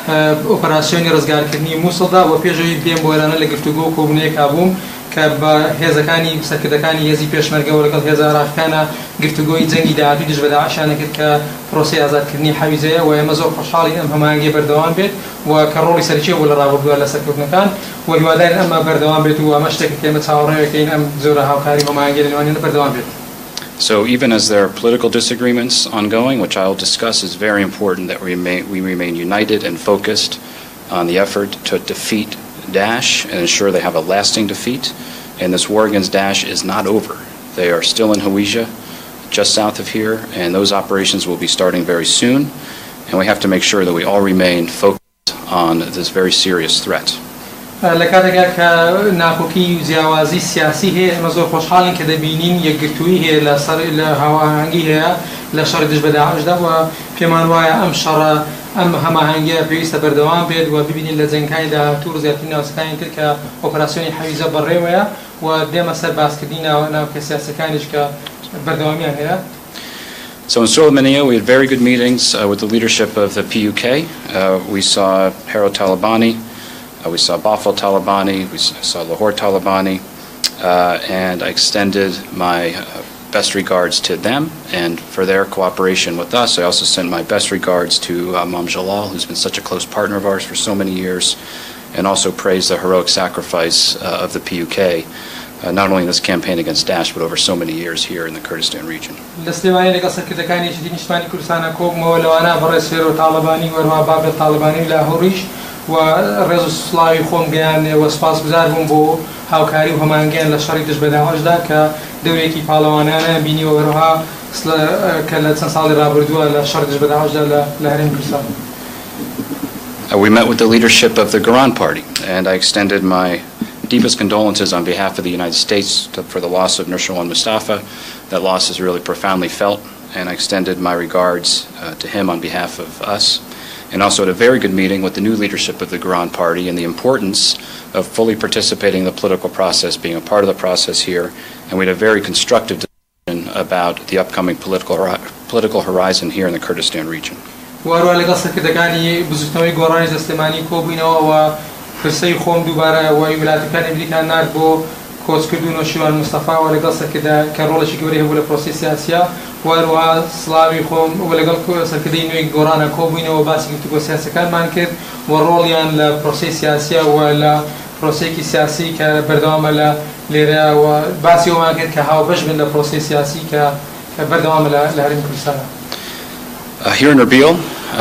ئۆپەراسیۆنی ڕزگارکردنی مووسڵدا و پێشەوەی بێن بۆ ئێرانە لە گفتوگۆ و کۆبوونەیەک هەبووم کە بە هێزەکانی سەرکردەکانی هێزی پێشمەرگەوە لەگەڵ هێزە عێراقیەکانە گفتوگۆی جەنگی داهاتووی دژ بە داعشیان کرد کە پرۆسەی ئازادکردنی حەویجەیە و ئێمە زۆر خۆشحاڵین ئەم هەماهەنگیە بەردەوام بێت و کە ڕۆڵی سەرچێ بوو لە ڕابردووە لە سەرکەوتنەکان و هیوادارین ئەمە بەردەوام بێت و ئەمە شتێکە ئێمە چاوەڕێوەکەین ئەم جۆرە هاوکاری هەماهەنگیە لەنێوانیانە بەردەوام بێت. So even as there are political disagreements ongoing, which I will discuss, it's very important that we remain united and focused on the effort to defeat Daesh and ensure they have a lasting defeat. And this war against Daesh is not over. They are still in Hawija, just south of here, and those operations will be starting very soon. And we have to make sure that we all remain focused on this very serious threat. لەکاتێکا کە ناکۆکی جیاوازی سیاسی هەیە ئێمە زۆر خۆشحاڵین کە دەبینین یەکگرتووی هەیە لە هاوەهەنگی هەیە لە شەڕی دژ بە داعشدا و پێمان وایە ئەم شەڕە ئەم هەماهەنگیە پێویستە بەردەوام بێت و ببینین لە جەنگەکانی داهاتوو زیاترین ناوچەکانی تر کە ئۆپەراسیۆنی حەویجە بەڕێوەیە و دێمە سەر باسکردنی ناوکە سیاسەکانیش کە بەردەوامیان هەیە. So in Soleimania, we had very good meetings with the leadership of the PUK. We saw Hero Talabani. We saw Bafal Talabani, we saw Lahore Talabani, and I extended my best regards to them and for their cooperation with us. I also sent my best regards to Imam Jalal, who's been such a close partner of ours for so many years, and also praised the heroic sacrifice of the PUK, not only in this campaign against Daesh, but over so many years here in the Kurdistan region. و ڕێز و سڵاوی خۆم گەیاندێ و سپاسگوزار بووم بۆ هاوکاری و هەماهەنگیان لە شەڕی دژ بە داعشدا کە دەورێکی پاڵەوانانە بینیوە وەروها کە لە چەند ساڵی ڕابردووە لە شەڕی دژ بە داعشدا لە هەرێمی کوردستان. We met with the leadership of the Quran Party, and I extended my deepest condolences on behalf of the United States for the loss of Nurshirwan Mustafa. That loss is really profoundly felt, and I extended my regards to him on behalf of us. And also had a very good meeting with the new leadership of the Quran Party and the importance of fully participating in the political process, being a part of the process here. And we had a very constructive discussion about the upcoming political horizon here in the Kurdistan region. کۆچکردون و شیوان مستەفا و لەگەڵ سەرکردا کە ڕۆڵێکی گەورەی هەبوو لە پرۆسەی سیاسیە وەروها سڵاوی خۆم و لەگەڵ سەرکردەی نوێی گۆڕانە کۆبووینەوە باسی گفتوگۆ سیاسەکانمان کرد و ڕۆڵیان لە پرۆسەی سیاسیە و لە پرۆسەیەکی سیاسی کە بەردەوامە لە لێرە و باسی ئەومان کرد کە هاوبەش بن لە پرۆسەی سیاسی کە بەردەوامە لە هەرێمی کوردستانە. Here in Erbil,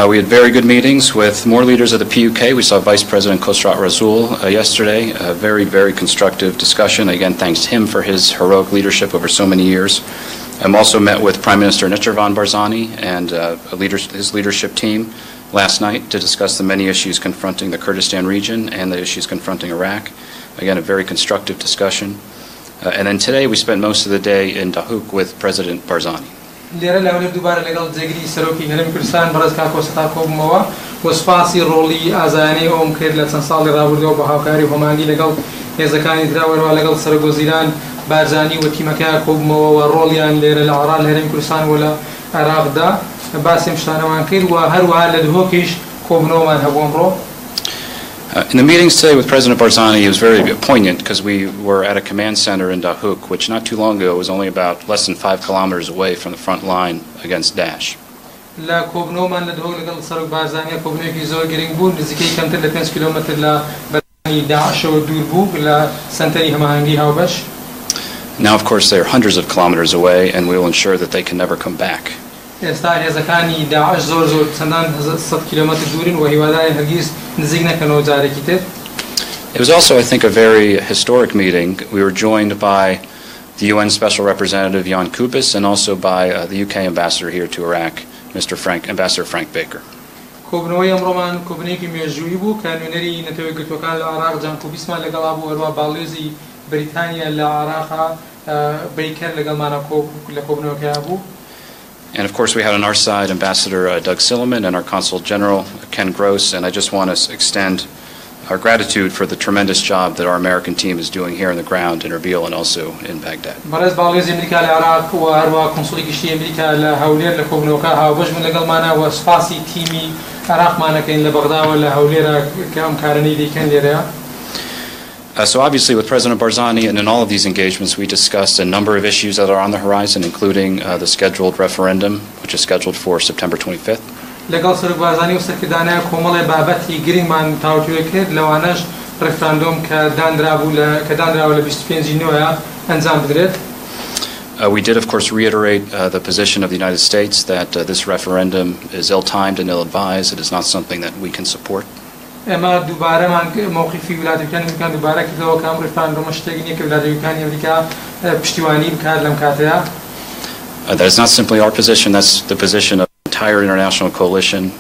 we had very good meetings with more leaders of the PUK. We saw Vice President Khosrat Rasool yesterday. A very, very constructive discussion. Again, thanks him for his heroic leadership over so many years. I also met with Prime Minister Nechirvan Barzani and his leadership team last night to discuss the many issues confronting the Kurdistan region and the issues confronting Iraq. Again, a very constructive discussion. And then today we spent most of the day in Dahuk with President Barzani. لێرە لەولێ دووبارە لەگەڵ جێگیری سەرۆکی هەرێمی کوردستان بەڕێز کاکۆستا کۆبوومەوە و سوپاسی ڕۆڵی ئازایانەی ئەوم کرد لە چەند ساڵی ڕابردووە بە هاوکاری و هەماهەنگی لەگەڵ هێزەکانی دراوەرەوە لەگەڵ سەرۆکۆزیران بارزانی و تیمەکەیان کۆبوومەوە و ڕۆڵیان لێرە لە عێراق لە هەرێمی کوردستان و لە عێراقدا باسی ئەم شتانەوان کرد و هەروەها لە دهۆکیش کۆبوونەوەمان هەبوو ئەمڕۆ. In the meetings today with President Barzani, it was very poignant because we were at a command center in Dahuk, which not too long ago was only about less than 5 kilometers away from the front line against Daesh. Now, of course, they are hundreds of kilometers away, and we will ensure that they can never come back. It was also, I think, a very historic meeting. We were joined by the UN Special Representative Jan Kubis and also by the UK Ambassador here to Iraq, Ambassador Frank Baker. And of course we had on our side Ambassador Doug Silliman and our Consul General Ken Gross, and I just want to extend our gratitude for the tremendous job that our American team is doing here on the ground in Erbil and also in Baghdad. عراق معنا كاين لبغداد ولا هوليرا كم كارني دي كان ليرا. So obviously with President Barzani and in all of these engagements we discussed a number of issues that are on the horizon, including the scheduled referendum, which is scheduled for September 25th. لەگەڵ سەرۆک بارزانی و سەرکردانەیە کۆمەڵێ بابەتی گرنگمان تاوتوێ کرد لەوانەش ڕێفراندۆم کە دانراوە لە 25 نوێیە ئەنجام بدرێت. We did, of course, reiterate the position of the United States that this referendum is ill-timed and ill-advised. It is not something that we can support. ئێمە دووبارەمان موقفی وڵاتەکانی ئەمریکا دووبارە کردەوە کە ئەم ڕێفراندۆمە شتێکی نییە کە وڵاتەکانی ئەمریکا پشتیوانی بکات لەم کاتەیە. That is not simply our position, that's the position of the entire international coalition.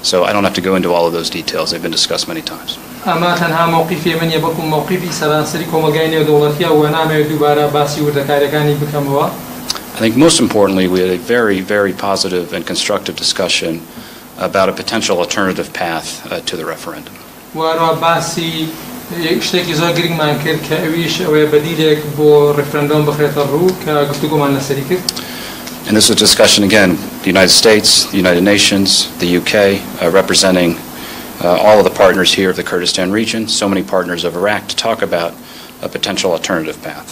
So I don't have to go into all of those details. They've been discussed many times. ئەمە تەنها موقفی ئێمە نیە بەڵکو موقفی سەرانسەری کۆمەلگای نێودەوڵەتیە و نامەوێت دووبارە باسی وردەکاریەکانی بکەمەوە. I think most importantly we had a very, very positive and constructive discussion about a potential alternative path to the referendum. وەروە باسی شتێکی زۆر گرنگمان کرد کە ئەویش ئەوەیە بەدیلێک بۆ ڕێفراندۆم بخرێتە ڕوو کە گفتوگۆمان لەسەری کرد. And this was a discussion again, the United States, the United Nations, the UK, representing all of the partners here of the Kurdistan region, so many partners of Iraq, to talk about a potential alternative path.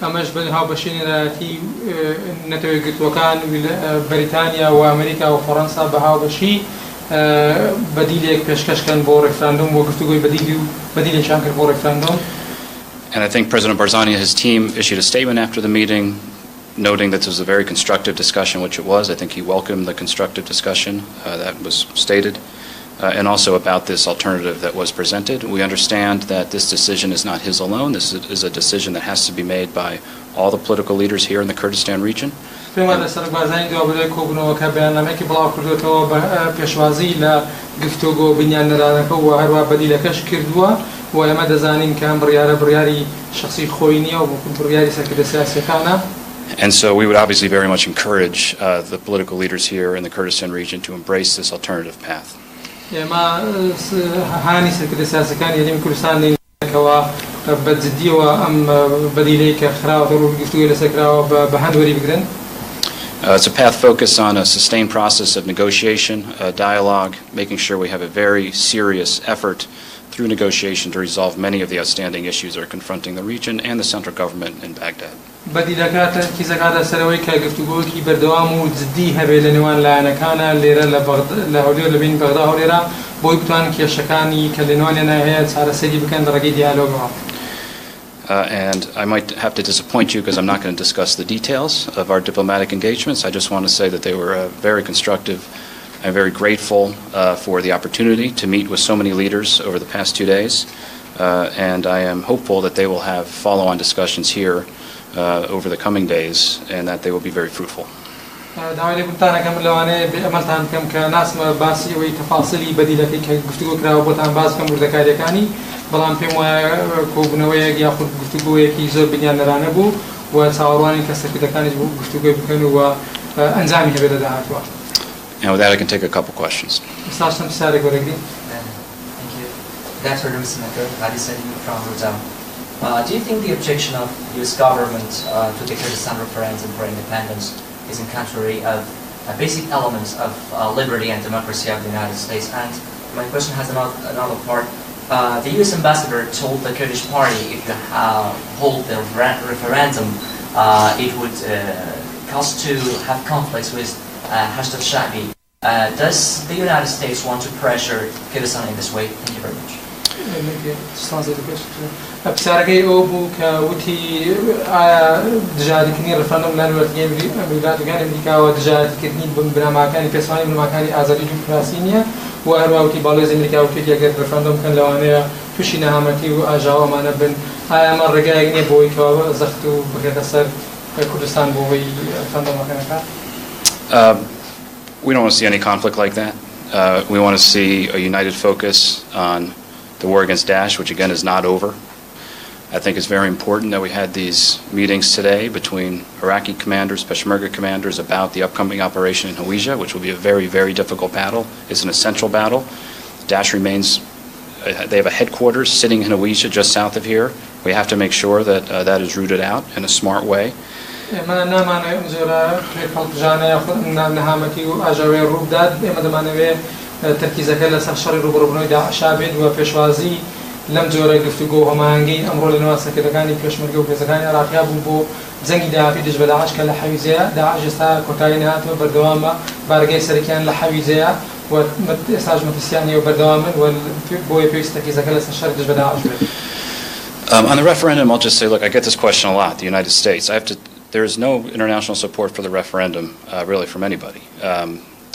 ئەمەش بەهاوبەشینەتی نەتەوەی گرتوەکان بەریتانیا و ئەمریکا و فەڕەنسا بەهاوبەشی بەدیلێک پێشکەشکەن بۆ ڕێفراندۆم بۆ گفتوگۆی بەدیلێکیان کرد بۆ ڕێفراندۆم. And I think President Barzani and his team issued a statement after the meeting noting that this was a very constructive discussion, which it was. I think he welcomed the constructive discussion that was stated. And also about this alternative that was presented. We understand that this decision is not his alone. This is a decision that has to be made by all the political leaders here in the Kurdistan region. And so we would obviously very much encourage the political leaders here in the Kurdistan region to embrace this alternative path. ئێمە هانی سەرکردە سیاسەکانی هەرێمی کوردستان دێنکەوە بەجددیەوە ئەم بەدیلەی کە خراوەتە ڕوو گفتوگۆی لەسەر کراوە بە هەندوەری بگرن. It's a path focused on a sustained process of negotiation, dialogue, making sure we have a very serious effort through negotiation to resolve many of the outstanding issues that are confronting the region and the central government in Baghdad. بەدیلەکە تەرکیزەکاتە سەرەوەی کە گفتوگۆیەکی بەردەوام و جددی هەبێت لە نێوان لایەنەکانە لێرە لە هەولێر لە بین بەغدا هەولێرە بۆی بتوانن کێشەکانی کە لە نێوانیانە هەیە چارەسەری بکەن لە ڕێگەی دیالۆگەوە. And I might have to disappoint you because I'm not going to discuss the details of our diplomatic engagements. I just want to say that they were very constructive. I'm very grateful for the opportunity to meet with so many leaders over the past 2 days. And I am hopeful that they will have follow-on discussions here over the coming days and that they will be very fruitful. داوای لێبوونتانەکەم لەوانەیە ئەمەتان بکەم کە ناسمە باسی ئەوەی تەفاسیلی بەدیلەکەی کە گفتوگۆ کراوە بۆتان باس بکەم وردەکاریەکانی بەڵام پێم وایە کۆبوونەوەیەک یاخود گفتوگۆیەکی زۆر بنیانەرانە بوو و چاوەڕوانی کە سەرکردەکانیش بوو گفتوگۆی بکەن و ئەنجامی هەبێت لە داهاتوە. And with that I can take a couple questions. ساشتم پرسیارێک وەرەگرین. Thank you. That's Mr. Makgork, from Rozhnamawani. Do you think the objection of U.S. government to the Kurdistan referendum for independence is in contrary of basic elements of liberty and democracy of the United States? And my question has another part. The U.S. ambassador told the Kurdish party if you hold the referendum, it would cause to have conflicts with Hersh al-Sha'bi. Does the United States want to pressure Kurdistan in this way? Thank you very much. پرسیارەکەی ئەو بوو کە وتی ئایا دژایەتیکردنی ڕێفراندۆم لە وڵاتەکانی ئەمریکاوە دژایەتیکردنی بنەماکانی پێچەوانی بنەماکانی ئازادی دیموکراسی نییە و هەروە وتی باڵێزی ئەمریکا وتی ئەگەر ڕێفراندۆم بکەن لەوانەیە تووشی نەهامەتی و ئاژاوەمانە بن ئایا ئەمە ڕێگایەک نییە بۆی کەوە زەخت و بکرێتە سەر کوردستان بۆ ئەوەی ڕێفراندۆمەکەنەکە؟ We don't want to see any conflict like that. We want to see a united focus on the war against Daesh, which again is not over. I think it's very important that we had these meetings today between Iraqi commanders, Peshmerga commanders about the upcoming operation in Hawija, which will be a very, very difficult battle. It's an essential battle. Daesh remains, they have a headquarters sitting in Hawija just south of here. We have to make sure that that is rooted out in a smart way. ما نامانه زورا كل جانا نهامتي وأجاوي الروبداد إما دمانه تركيزك لسر شر روبربنوي داعش عبد وفيشوازي لم زورا گفتگو همانگی امروز لنواسه که دکانی پیش مرگو پیزکانی عراقی بو زنگی داعی دش بداعش کل حویزه داعش است کتاین هات و بردوامه بارگی سرکان لحویزه و استاج متسیانی و بردوامن و بو پیش ترکیزک لسر شر دش بداعش. On the referendum, I'll just say, look, I get this question a lot. The United States, there is no international support for the referendum, really, from anybody.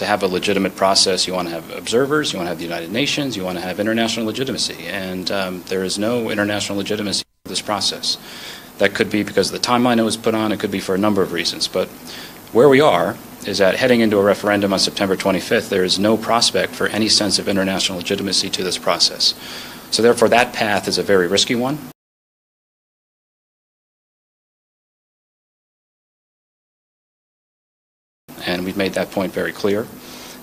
To have a legitimate process, you want to have observers, you want to have the United Nations, you want to have international legitimacy, and there is no international legitimacy for this process. That could be because of the timeline it was put on, it could be for a number of reasons, but where we are is that heading into a referendum on September 25th, there is no prospect for any sense of international legitimacy to this process. So therefore, that path is a very risky one. And we've made that point very clear.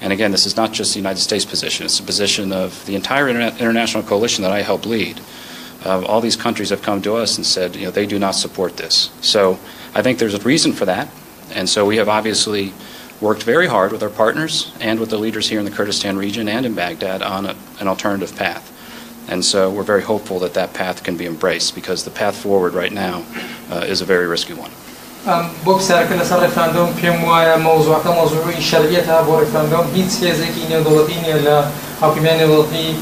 And again, this is not just the United States position, it's the position of the entire international coalition that I help lead. All these countries have come to us and said, they do not support this. So I think there's a reason for that. And so we have obviously worked very hard with our partners and with the leaders here in the Kurdistan region and in Baghdad on an alternative path. And so we're very hopeful that that path can be embraced because the path forward right now is a very risky one. بوكسر كنا صار رفراندوم بيم ويا موضوع شرعيتها بو رفراندوم هيت سيزكي نيو دولتين يلا حاكمين دولتي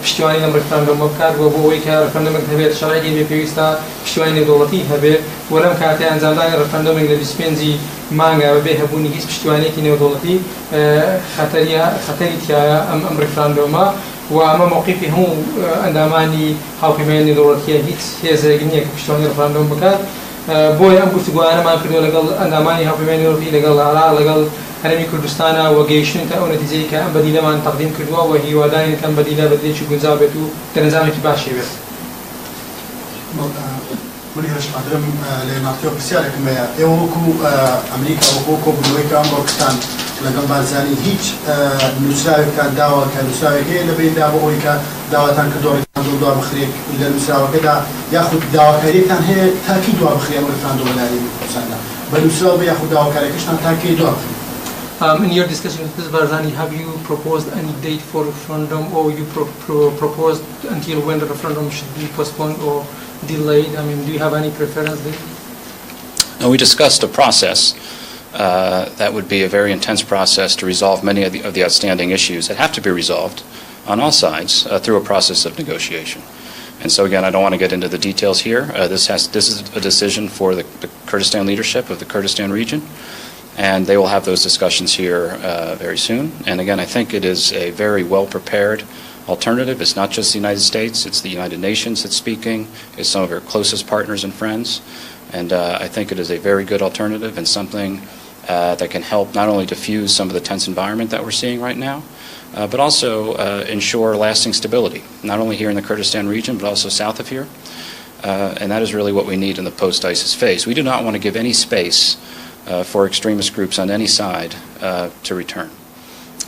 بشتواني لم رفراندوم مبكار وبوي كرفراندوم انتهبت شرعي بيوستا بشتواني دولتي هبه ولم كاتي انزال داي رفراندوم انجلي سبينزي مانغا به هبوني هيس بشتواني كي نيو دولتي خطريتيا ام رفراندوما وما موقفي هو انداماني حاكمين دولتي هيت سيزكي نيو بشتواني رفراندوم بكار بوي ام گفتگو انا ما كردو لقل انداماني هاوپەیمانی وڵاتی لەگەڵ عێراق لەگەڵ هەرێمی کوردستانە و گەیشتن تا ئەو نەتیجەی کە ئەم بەدیلەمان تەقدیم کردووە و هیوادارین کە ئەم بەدیلە بەدلێکی گونجاو بێت و دەرەنجامێکی باشی بێت. ولی هەرش قادرم لە ناوچەوە پرسیارێکم هەیە ئێوە وەکو ئەمریکا وەکو کۆبوونەوەی ئەمڕۆکستان لەگەڵ بارزانی هیچ نووسراوێکتان داوە کە نووسراوێک هەیە لەبێدا بۆ ئەوەی کە داواتان کردوڕێکتان دوا بخرێت لە نووسراوەکەدا یاخود داواکاریتان هەیە تاکی دوا بخرێ ئەم ڕێفراندۆم لەلایەنی کوردستاندا بە نووسراو بە یاخود داواکاریەکەشتان تاکی دوا بخرێت. In your discussion with Ms. Barzani, have you proposed any date for referendum, or you proposed until when the referendum should be postponed or delayed? I mean, do you have any preference there? No, we discussed a process that would be a very intense process to resolve many of the outstanding issues that have to be resolved on all sides through a process of negotiation. And so again, I don't want to get into the details here. This is a decision for the Kurdistan leadership of the Kurdistan region, and they will have those discussions here very soon. And again, I think it is a very well-prepared alternative. It's not just the United States, it's the United Nations that's speaking, it's some of our closest partners and friends. And I think it is a very good alternative and something that can help not only diffuse some of the tense environment that we're seeing right now, but also ensure lasting stability, not only here in the Kurdistan region, but also south of here. And that is really what we need in the post-ISIS phase. We do not want to give any space for extremist groups on any side to return.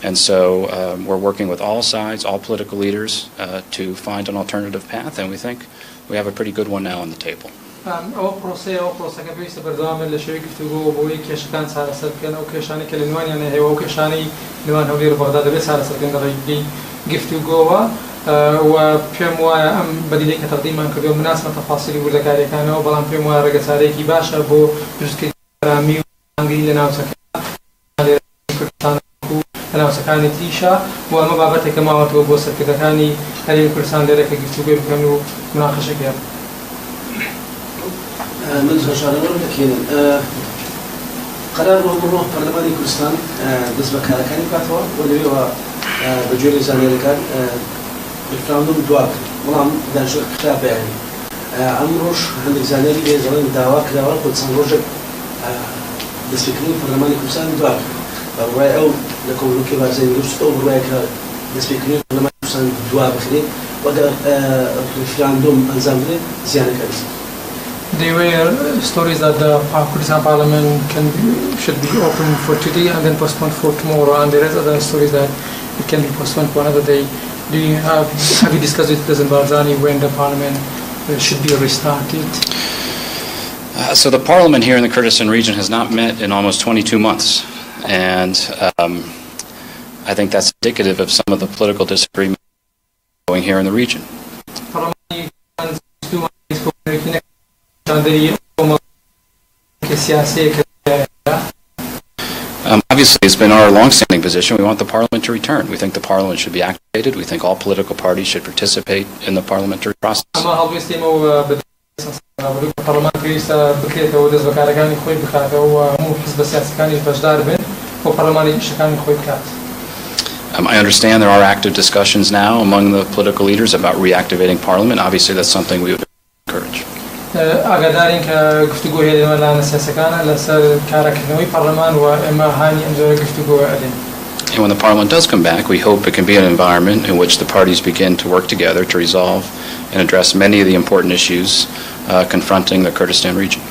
And so we're working with all sides, all political leaders, to find an alternative path, and we think we have a pretty good one now on the table. ئەو پرۆسەکە پێویستە بەردەوام بێت لە شێوەی گفتوگۆ بۆی کێشەکان چارەسەر بکەن ئەو کێشانەی کە لە نێوانیان هەیە ئەو کێشانەی نێوان هەولێر و بەغدا دەبێت چارەسەر بکەن لە ڕێگەی گفتوگۆوە و پێم وایە ئەم بەدیلەی کە تەقدیممان کردووە مناسبە تەفاسیلی وردەکاریەکانەوە بەڵام پێم وایە ڕێگەچارەیەکی باشە بۆ دروستکردنی ئارامی و ئاگری لە ناوچەکان کوردستان و لە ناوچەکانی تریشە و ئەمە بابەتێکە ماوەتەوە بۆ سەرکردەکانی هەرێمی کوردستان لێرەکە گفتوگۆ بکەن و مناقەشەکە من هەژارەوە دەکەین قەرار ڕۆژ پەرلەمانی کوردستان دەست بە کارەکانی بکاتەوە بۆ لەوێەوە بەگوێرەی زانیاریەکان ڕفراندۆم دوا کرد بەڵام دانیشتووەکە خراپ بەیانی ئەمڕۆژ هەندێک زانیاری لێ دەڵێن داوا کراوە بۆ چەند ڕۆژێک دەستپێکردنی پەرلەمانی کوردستان دوا کرد بە ڕوای ئەو لە کۆمەڵگەی بارزانی دروست ئەو ڕوایە کە دەستپێکردنی پەرلەمانی کوردستان دوا بخرێت وەگەر ڕفراندۆم ئەنجام بدرێت زیانەکە دەست. There were stories that the Kurdistan Parliament should be open for today and then postponed for tomorrow, and there is other stories that it can be postponed for another day. Have you discussed with President Barzani when the Parliament should be restarted? So the parliament here in the Kurdistan region has not met in almost 22 months, and I think that's indicative of some of the political disagreement going here in the region. Obviously, it's been our long-standing position. We want the parliament to return. We think the parliament should be activated. We think all political parties should participate in the parliamentary process. I understand there are active discussions now among the political leaders about reactivating parliament. Obviously, that's something we would encourage. And when the parliament does come back, we hope it can be an environment in which the parties begin to work together to resolve and address many of the important issues confronting the Kurdistan region.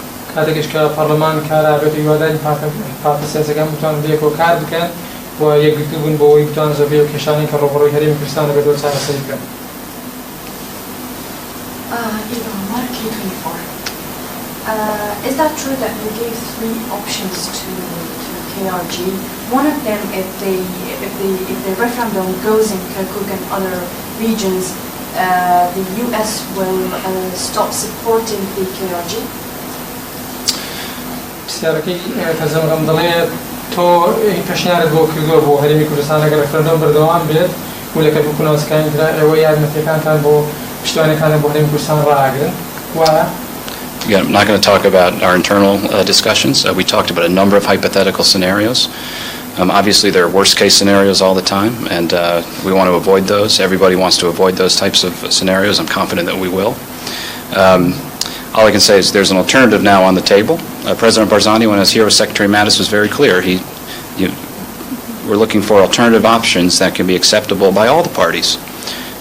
Is that true that you gave 3 options to KRG? One of them, if the referendum goes in Kirkuk and other regions, the U.S. will stop supporting the KRG? Again, I'm not going to talk about our internal discussions. We talked about a number of hypothetical scenarios. Obviously, there are worst-case scenarios all the time, and we want to avoid those. Everybody wants to avoid those types of scenarios. I'm confident that we will. All I can say is there's an alternative now on the table. President Barzani, when I was here with Secretary Mattis, was very clear. We're looking for alternative options that can be acceptable by all the parties.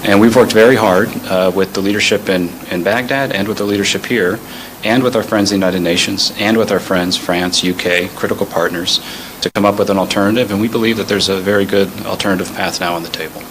And we've worked very hard with the leadership in Baghdad and with the leadership here and with our friends in the United Nations and with our friends, France, UK, critical partners, to come up with an alternative, and we believe that there's a very good alternative path now on the table.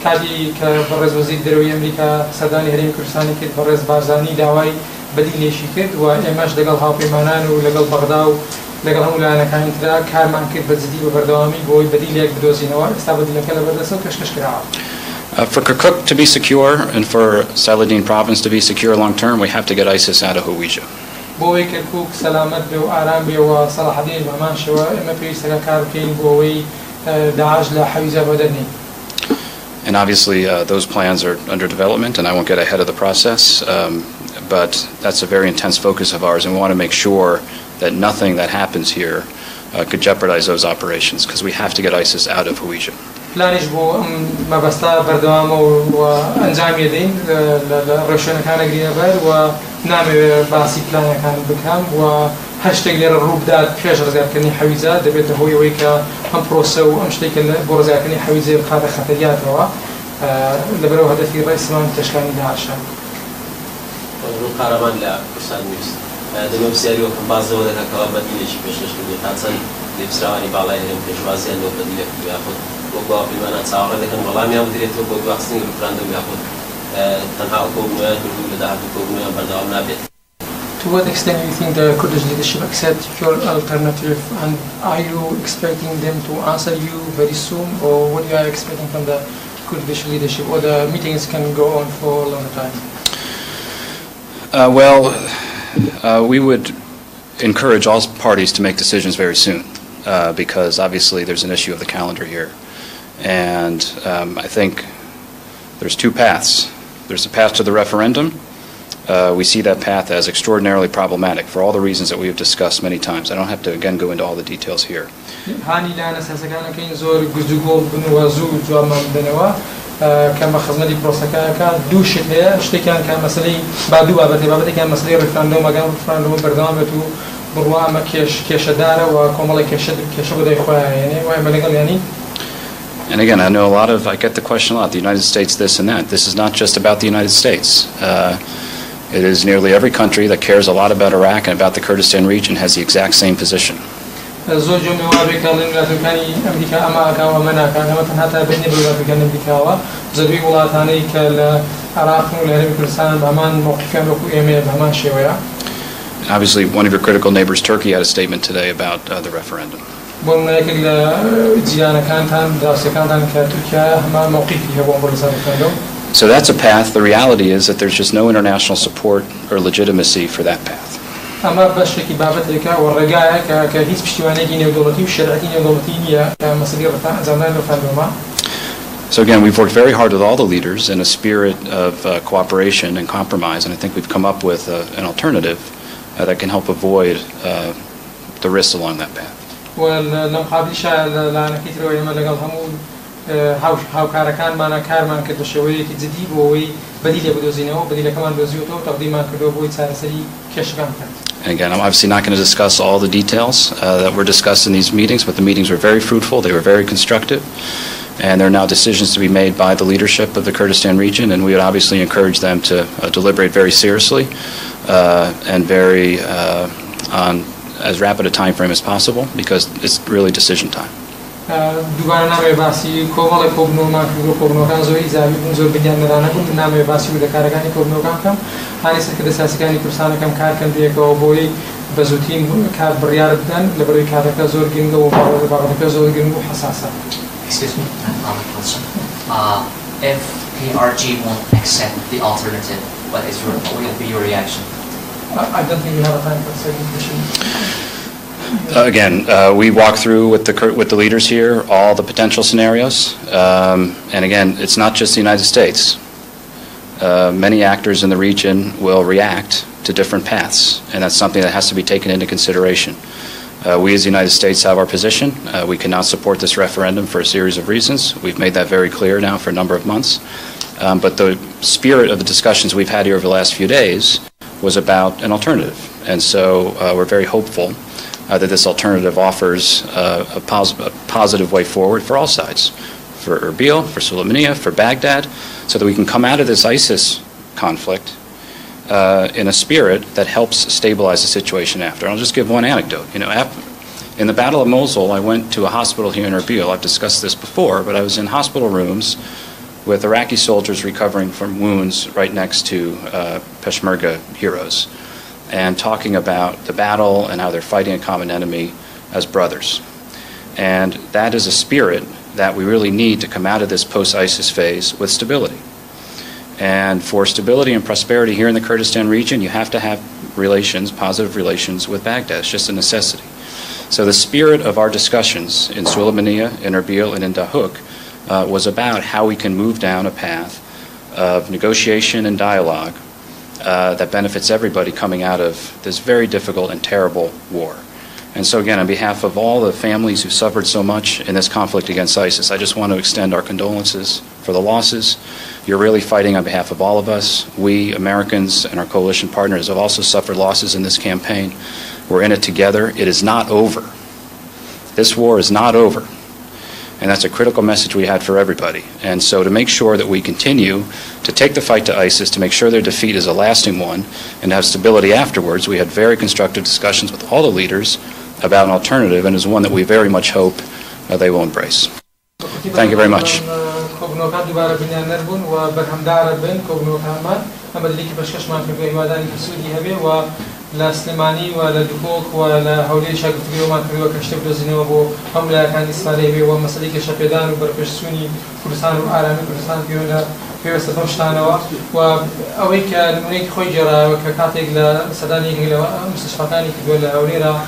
کاتی که برز وزیر دروی امریکا سردانی هریم کردستانی کرد برز بارزانی داوای بدیلشی کرد و امش دگل هاوپیمانان و لگل بغدا و لگل همون لعنکانی ترا کارمان کرد بزدی و بردوامی بوی بدیلیک بدوزینەوە ئێستا بدیلەکە لە بەردەستەوە کەشکەش کراوە. For Kirkuk to be secure and for Saladin province to be secure long term, we have to get ISIS out of Hawija. بۆی کەرکوک سەلامەت بێ و ئارام بێ و سەلاحەدین بەمان شەوە ئێمە پێویستەکە کار بکەین بۆەوەی داعش لە حەویجە بەدەرنین. And obviously, those plans are under development, and I won't get ahead of the process, but that's a very intense focus of ours, and we want to make sure that nothing that happens here could jeopardize those operations, because we have to get ISIS out of Hawija. پلانش بۆ مەبەستا بەردەوامە و ئەنجامی دەین لە ڕێشوێنەکانە گرینەبەر و نامەوێت باسی پلانەکان بکەم و هەر شتێک لێرە ڕووبدات پێش ڕزگارکردنی حەویجە دەبێتە هۆی ئەوەی کە ئەم پرۆسە و ئەم شتێکە بۆ ڕزگارکردنی حەویجە بخاتە خەتەریاتەوە لەبەرەوە هەدەفی ڕێسمان تێشکانی داعشە. قارەمان لە کوردستان ویست دەمە بسیاریوەکەم بازەوە دەکەکەوە بەدیلێکی پێشکەشکردنی تا چەند لێپسراوانی باڵای هەرێم پێشوازیان لەو بەدیلەکردو یاخود بۆ گواپیمانە چاوەڕێ دەکەن وەڵامیان بدرێتەوە بۆ دواخستنی ڕفراندۆم یاخود تەنها کۆبوونەوەیان کردو لە داهاتوو کۆبوونەوەیان بەردەوام نابێت. To what extent do you think the Kurdish leadership accept your alternative, and are you expecting them to answer you very soon, or what you are expecting from the Kurdish leadership, or the meetings can go on for a long time? We would encourage all parties to make decisions very soon, because obviously there's an issue of the calendar here. And I think there's 2 paths. There's the path to the referendum. We see that path as extraordinarily problematic for all the reasons that we have discussed many times. I don't have to, again, go into all the details here. كما خدمتي بروسكاكا دوشت هي اشتكان كان مسألة بعدو بابتي كان مسألة رفراندوم كان رفراندوم برنامجه بروا كيش دارة وكمال كيش بده يخوي يعني وعملنا يعني. And again, I know I get the question a lot, the United States this and that. This is not just about the United States. It is nearly every country that cares a lot about Iraq and about the Kurdistan region has the exact same position. زۆر جۆمێوابێکە لە وڵاتەکانی ئەمریکا ئەماکە و ئەمەناکە ئەمە تەنها تابەت بە وڵاتەکانی ئەمریکاوە زەروی وڵاتانەی کە لە عێراق و لە هەرێمی کوردستان بە هەمان موقیفیان وەکو ئێمە بە هەمان شێوەیە. Obviously, one of your critical neighbors, Turkey, had a statement today about the referendum. So that's a path. The reality is that there's just no international support or legitimacy for that path. So again, we've worked very hard with all the leaders in a spirit of cooperation and compromise, and I think we've come up with an alternative that can help avoid the risks along that path. And again, I'm obviously not going to discuss all the details that were discussed in these meetings, but the meetings were very fruitful, they were very constructive, and there are now decisions to be made by the leadership of the Kurdistan region, and we would obviously encourage them to deliberate very seriously and very on as rapid a time frame as possible, because it's really decision time. Excuse me, another question. If KRG won't accept the alternative, what will be your reaction? I don't think we have a time for a second question. Again, we walk through with the leaders here all the potential scenarios, and again, it's not just the United States. Many actors in the region will react to different paths, and that's something that has to be taken into consideration. We as the United States have our position. We cannot support this referendum for a series of reasons. We've made that very clear now for a number of months. But the spirit of the discussions we've had here over the last few days was about an alternative. And so we're very hopeful that this alternative offers a positive way forward for all sides, for Erbil, for Sulaymaniyah, for Baghdad, so that we can come out of this ISIS conflict in a spirit that helps stabilize the situation after. And I'll just give one anecdote. You know, in the Battle of Mosul, I went to a hospital here in Erbil. I've discussed this before, but I was in hospital rooms with Iraqi soldiers recovering from wounds right next to Peshmerga heroes, and talking about the battle and how they're fighting a common enemy as brothers. And that is a spirit that we really need to come out of this post-ISIS phase with stability. And for stability and prosperity here in the Kurdistan region, you have to have relations, positive relations with Baghdad. It's just a necessity. So the spirit of our discussions in Sulaymaniyah, in Erbil, and in Dahuk was about how we can move down a path of negotiation and dialogue that benefits everybody coming out of this very difficult and terrible war. And so again, on behalf of all the families who suffered so much in this conflict against ISIS, I just want to extend our condolences for the losses. You're really fighting on behalf of all of us. We, Americans, and our coalition partners have also suffered losses in this campaign. We're in it together. It is not over. This war is not over. And that's a critical message we had for everybody. And so to make sure that we continue to take the fight to ISIS, to make sure their defeat is a lasting one, and have stability afterwards, we had very constructive discussions with all the leaders about an alternative, and is one that we very much hope they will embrace. Thank you very much. لا سليماني ولا دكوك ولا هولي شاك تقريبا كريوا كشتب دوزينه وبو هم لا كان إسماعيلي ومساليك شقيدان وبربشسوني كردستان وعالمي كردستان فيونا في وسطفشتانوا وأويك نمونيك خوي جرا وكاتيك لسداني إلى مستشفياتني كدول أوليرا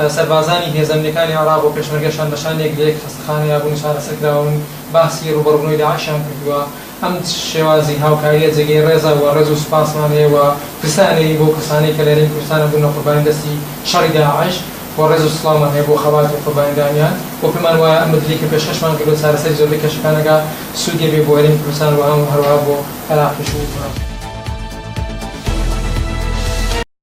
سربازاني هزمنكاني عرب وبيشمرجشان بشانيك ليك خستخاني أبو نشار سكراون باسي روبربنوي داعشان كدوا أم شوازي هاوكارية زي رزا ورزو سباسمانية وكساني بو كساني كلارين كسانة بنا قربان دستي شر داعش ورزو سلامة هي بو خوات قربان دانيان وكمان وأمدليك بشخشمان قلو سارسي زولي كشكانك سودية بو هرين كسان وهم هروا بو عراق شوفنا